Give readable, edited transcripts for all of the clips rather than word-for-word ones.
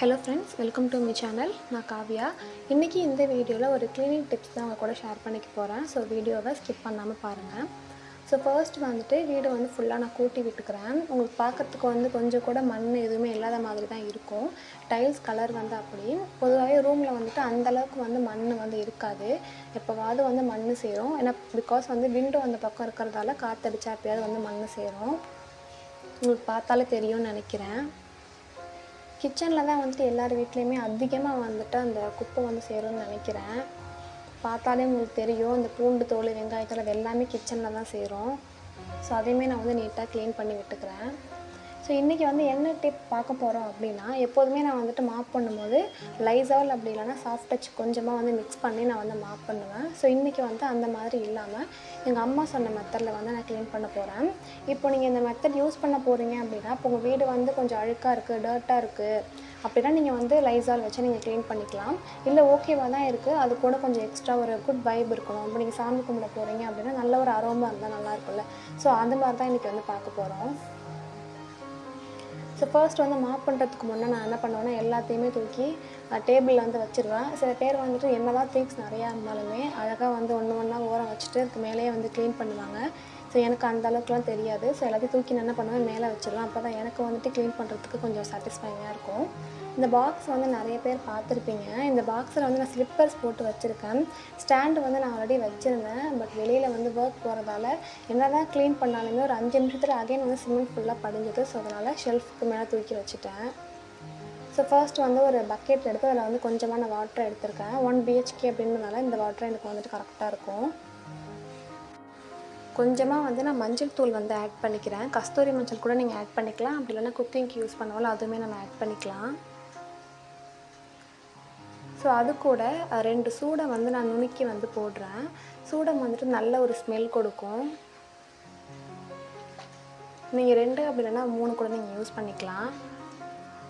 Hello friends, welcome to my channel. நான் காவ்யா. இன்றைக்கி இந்த வீடியோவில் ஒரு க்ளீனிங் டிப்ஸ் தான் உங்கள் கூட ஷேர் பண்ணிக்க போகிறேன். ஸோ வீடியோவை ஸ்கிப் பண்ணாமல் பாருங்கள். ஸோ ஃபர்ஸ்ட் வீடு ஃபுல்லாக நான் கூட்டி விட்டுக்கிறேன். உங்களுக்கு பார்க்குறதுக்கு கொஞ்சம் கூட மண் எதுவுமே இல்லாத மாதிரி தான் இருக்கும். டைல்ஸ் கலர் அப்படி பொதுவாகவே ரூமில் அந்தளவுக்கு மண் இருக்காது. எப்போவாவது மண் சேரும். ஏன்னா பிகாஸ் விண்டோ அந்த பக்கம் இருக்கிறதால காற்றடிச்சா எப்போயாவது மண் சேரும். உங்களுக்கு பார்த்தாலே தெரியும்னு நினைக்கிறேன். கிச்சனில் தான் எல்லார் வீட்லேயுமே அதிகமாக அந்த குப்பை சேரும்னு நினைக்கிறேன். பார்த்தாலே உங்களுக்கு தெரியும். இந்த பூண்டு தோல், வெங்காயத்தோல் அது எல்லாமே கிச்சனில் தான் சேரும். ஸோ அதையுமே நான் நீட்டாக க்ளீன் பண்ணி விட்டுக்கிறேன். ஸோ இன்றைக்கி என்ன டிப் பார்க்க போகிறோம் அப்படின்னா, எப்போதுமே நான் மாப் பண்ணும்போது லைசால் அப்படி இல்லைனா சாஃப்ட் டச் கொஞ்சமாக மிக்ஸ் பண்ணி நான் மாப் பண்ணுவேன். ஸோ இன்றைக்கி அந்த மாதிரி இல்லாமல் எங்கள் அம்மா சொன்ன மெத்தடில் நான் க்ளீன் பண்ண போகிறேன். இப்போ நீங்கள் இந்த மெத்தட் யூஸ் பண்ண போகிறீங்க அப்படின்னா, இப்போ உங்கள் வீடு கொஞ்சம் அழுக்காக இருக்குது, டர்ட்டாக இருக்குது அப்படின்னா நீங்கள் லைசால் வச்சு நீங்கள் க்ளீன் பண்ணிக்கலாம். இல்லை ஓகேவாக தான் இருக்குது, அது கூட கொஞ்சம் எக்ஸ்ட்ரா ஒரு குட் வைப் இருக்கணும். இப்போ நீங்கள் சாமி கும்பிட போகிறீங்க அப்படின்னா நல்ல ஒரு அரோமா இருந்தால் நல்லாயிருக்கும்ல. ஸோ அந்த மாதிரி தான் இன்றைக்கி பார்க்க போகிறோம். ஸோ ஃபர்ஸ்ட் மாப் பண்ணுறதுக்கு முன்னே நான் என்ன பண்ணுவேன்னா, எல்லாத்தையுமே தூக்கி டேபிளில் வச்சுருவேன். சில பேர் என்ன தான் திங்ஸ் நிறையா இருந்தாலுமே அழகாக ஒன்று ஒன்றா ஓரம் வச்சுட்டு அதுக்கு மேலேயே க்ளீன் பண்ணுவாங்க. ஸோ எனக்கு அந்த அளவுக்குலாம் தெரியாது. ஸோ எல்லாத்தையும் தூக்கி நான் என்ன பண்ணுவேன், மேலே வச்சுருவேன். அப்போ தான் எனக்கு க்ளீன் பண்ணுறதுக்கு கொஞ்சம் சாட்டிஸ்ஃபைங்காக இருக்கும். இந்த பாக்ஸ் நிறைய பேர் பார்த்துருப்பீங்க. இந்த பாக்ஸில் நான் ஸ்லிப்பர்ஸ் போட்டு வச்சுருக்கேன். ஸ்டாண்டு நான் ஆல்ரெடி வச்சுருந்தேன். பட் வெளியில் ஒர்க் போகிறதால என்ன தான் க்ளீன் பண்ணாலுமே ஒரு 5 நிமிஷத்தில் அகைன் சிமெண்ட் ஃபுல்லாக படிஞ்சது. ஸோ அதனால் ஷெல்ஃப்க்கு மேலே தூக்கி வச்சுட்டேன். ஸோ ஃபர்ஸ்ட் ஒரு பக்கெட் எடுத்து அதில் கொஞ்சமாக நான் வாட்டர் எடுத்திருக்கேன். 1 BHK அப்படின்றதுனால இந்த வாட்டர் எனக்கு கரெக்டாக இருக்கும். கொஞ்சமாக நான் மஞ்சள் தூள் ஆட் பண்ணிக்கிறேன். கஸ்தூரி மஞ்சள் கூட நீங்கள் ஆட் பண்ணிக்கலாம். அப்படி இல்லைனா குக்கிங்க்கு யூஸ் பண்ணுவோம்ல, அதுவுமே நம்ம ஆட் பண்ணிக்கலாம். ஸோ அது கூட 2 சூடை நான் நுணுக்கி போடுறேன். சூடம் நல்ல ஒரு ஸ்மெல் கொடுக்கும். நீங்கள் 2 அப்படி இல்லைனா 3 கூட நீங்கள் யூஸ் பண்ணிக்கலாம்.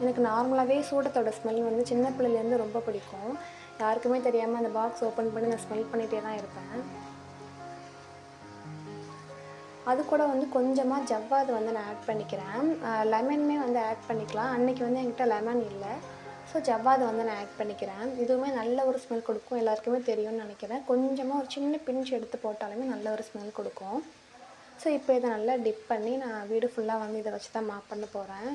எனக்கு நார்மலாகவே சூடத்தோட ஸ்மெல் சின்ன பிள்ளையிலேருந்து ரொம்ப பிடிக்கும். யாருக்குமே தெரியாமல் அந்த பாக்ஸ் ஓப்பன் பண்ணி நான் ஸ்மெல் பண்ணிகிட்டே தான் இருப்பேன். அது கூட கொஞ்சமாக ஜவ்வாது நான் ஆட் பண்ணிக்கிறேன். லெமனுமே ஆட் பண்ணிக்கலாம். அன்றைக்கி என்கிட்ட லெமன் இல்லை. ஸோ ஜவ்வாது நான் ஆட் பண்ணிக்கிறேன். இதுவுமே நல்ல ஒரு ஸ்மெல் கொடுக்கும். எல்லாருக்குமே தெரியும்னு நினைக்கிறேன். கொஞ்சமாக ஒரு சின்ன பிஞ்ச் எடுத்து போட்டாலுமே நல்ல ஒரு ஸ்மெல் கொடுக்கும். ஸோ இப்போ இதை நல்லா டிப் பண்ணி நான் வீடு ஃபுல்லாக இதை வச்சு தான் மாப் பண்ண போகிறேன்.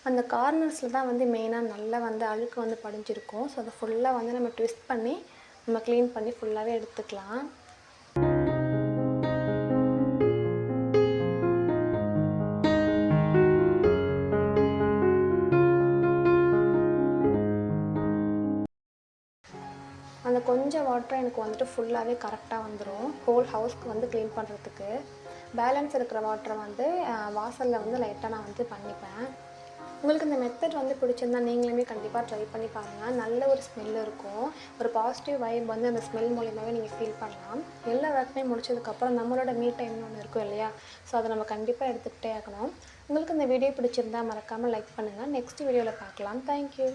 அந்த கார்னர்ஸில் தான் மெயினாக நல்லா அழுக்கு படிஞ்சிருக்கும். ஸோ அதை ஃபுல்லாக நம்ம ட்விஸ்ட் பண்ணி நம்ம க்ளீன் பண்ணி ஃபுல்லாகவே எடுத்துக்கலாம். அந்த கொஞ்சம் வாட்டர் எனக்கு ஃபுல்லாகவே கரெக்டாக வந்துடும் ஹோல் ஹவுஸ்க்கு க்ளீன் பண்ணுறதுக்கு. பேலன்ஸ் இருக்கிற வாட்டரை வாசலில் லைட்டாக நான் பண்ணிப்பேன். உங்களுக்கு இந்த மெத்தட் பிடிச்சிருந்தா நீங்களுமே கண்டிப்பாக ட்ரை பண்ணி பாருங்கள். நல்ல ஒரு ஸ்மெல் இருக்கும். ஒரு பாசிட்டிவ் வைப் அந்த ஸ்மெல் மூலியமாகவே நீங்கள் ஃபீல் பண்ணலாம். எல்லா ஒர்க்குமே முடிச்சதுக்கப்புறம் நம்மளோட மீ டைம்னு ஒன்று இருக்கும் இல்லையா? ஸோ அதை நம்ம கண்டிப்பாக எடுத்துக்கிட்டே ஆகணும். உங்களுக்கு இந்த வீடியோ பிடிச்சிருந்தா மறக்காமல் லைக் பண்ணுங்கள். நெக்ஸ்ட் வீடியோவில் பார்க்கலாம். தேங்க்யூ.